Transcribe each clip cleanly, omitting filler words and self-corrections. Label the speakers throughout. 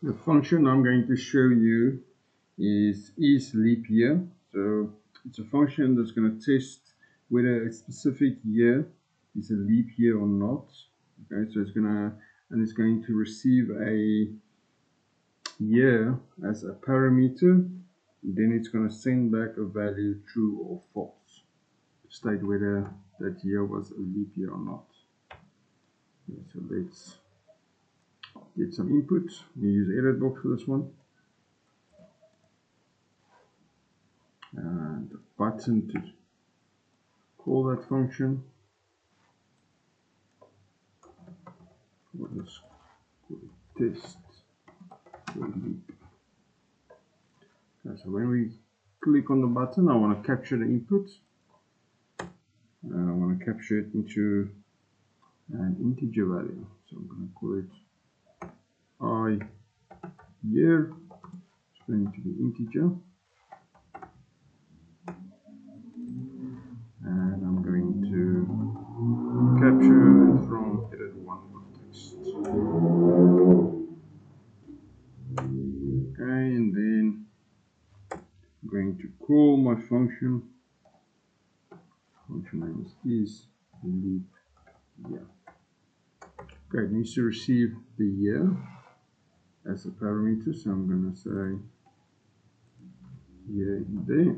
Speaker 1: The function I'm going to show you is isleapyear. So it's a function that's going to test whether a specific year is a leap year or not. Okay, so it's going to receive a year as a parameter. Then it's going to send back a value true or false to state whether that year was a leap year or not. Okay, so let's get some input. We use edit box for this one. And a button to call that function. We'll just call it test for leap. Okay, so when we click on the button, I want to capture the input. And I want to capture it into an integer value. So I'm going to call it year. It's going to be integer. And I'm going to capture it from edit one of text. Okay, and then I'm going to call my function. Function name is isleapyear. Okay, it needs to receive the year as a parameter, so I'm going to say year in there.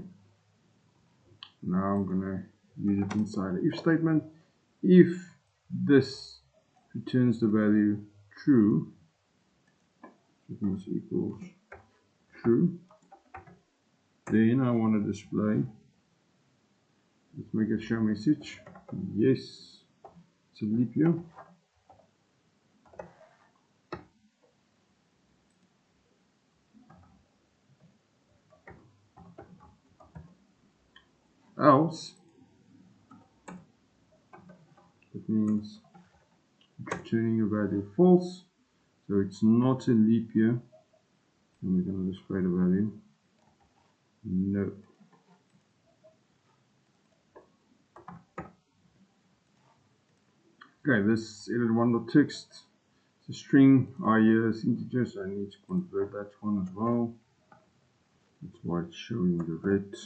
Speaker 1: Now I'm going to use it inside the if statement. If this returns the value true, it means equals true, then I want to display, let's make a show message, yes, it's a leap year. Else, it means it's returning a value false, so it's not a leap year, and we're going to display the value no. Okay, this edit one.text, it's a string, here is integer, so I need to convert that one as well. That's why it's showing the red.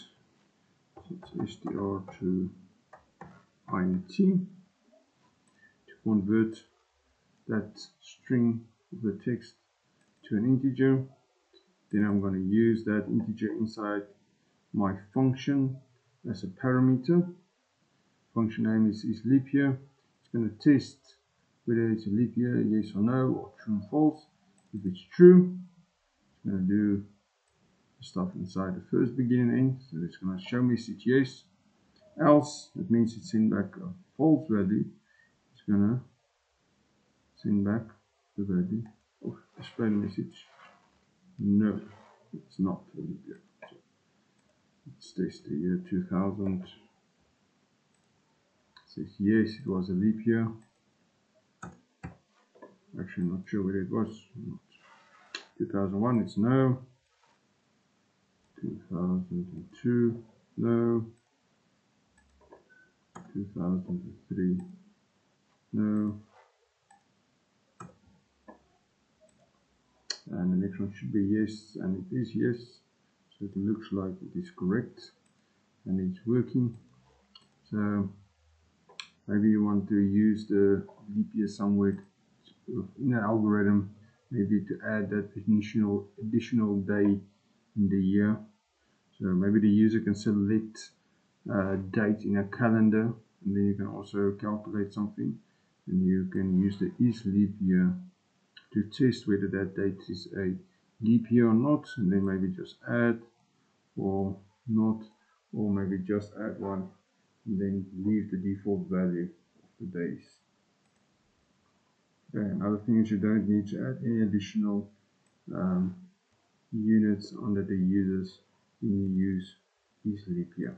Speaker 1: So it's str to int. To convert that string of the text to an integer, then I'm going to use that integer inside my function as a parameter. Function name is isleapyear. It's going to test whether it's a leap year, yes or no, or true and false. If it's true, it's going to do the stuff inside the first beginning and end. So it's going to show message yes. Else, it means it's send back a false value. It's going to send back the value of display message no, it's not a leap year. So let's test the year 2000. It says yes, it was a leap year. Actually, not sure whether it was. 2001, it's no. 2002, no. 2003, no. And the next one should be yes, and it is yes. So it looks like it is correct and it's working. So maybe you want to use the leap year somewhere in the algorithm, maybe to add that additional day in the year. So maybe the user can select a date in a calendar, and then you can also calculate something, and you can use the isleapyear to test whether that date is a leap year or not, and then maybe just add or not, or maybe just add one and then leave the default value of the days. Okay, another thing is you don't need to add any additional units under the users when you use isleapyear.